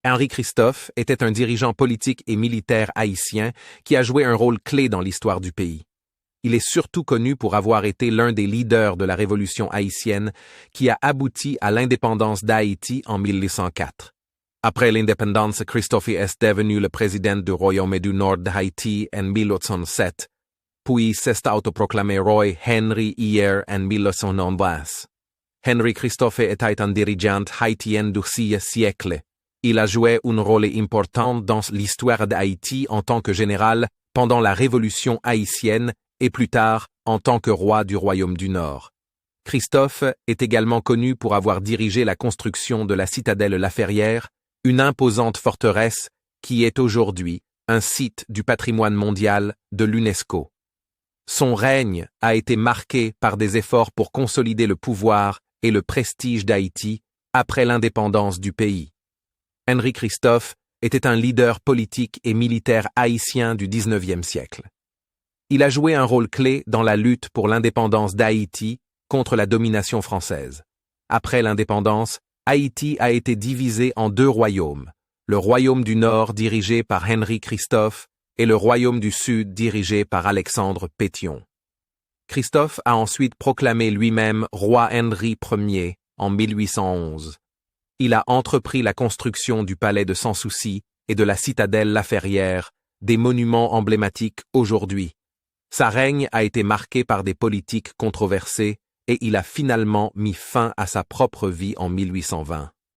Henri Christophe était un dirigeant politique et militaire haïtien qui a joué un rôle clé dans l'histoire du pays. Il est surtout connu pour avoir été l'un des leaders de la révolution haïtienne qui a abouti à l'indépendance d'Haïti en 1804. Après l'indépendance, Christophe est devenu le président du Royaume du Nord d'Haïti en 1807, puis s'est autoproclamé roi Henri hier en 1811. Henri Christophe était un dirigeant haïtien du siècle. Il a joué un rôle important dans l'histoire d'Haïti en tant que général pendant la révolution haïtienne et plus tard en tant que roi du Royaume du Nord. Christophe est également connu pour avoir dirigé la construction de la citadelle Laferrière, une imposante forteresse qui est aujourd'hui un site du patrimoine mondial de l'UNESCO. Son règne a été marqué par des efforts pour consolider le pouvoir et le prestige d'Haïti après l'indépendance du pays. Henri Christophe était un leader politique et militaire haïtien du XIXe siècle. Il a joué un rôle clé dans la lutte pour l'indépendance d'Haïti contre la domination française. Après l'indépendance, Haïti a été divisé en deux royaumes, le Royaume du Nord dirigé par Henri Christophe et le Royaume du Sud dirigé par Alexandre Pétion. Christophe a ensuite proclamé lui-même roi Henri Ier en 1811. Il a entrepris la construction du palais de Sans Souci et de la citadelle Laferrière, des monuments emblématiques aujourd'hui. Sa règne a été marqué par des politiques controversées et il a finalement mis fin à sa propre vie en 1820.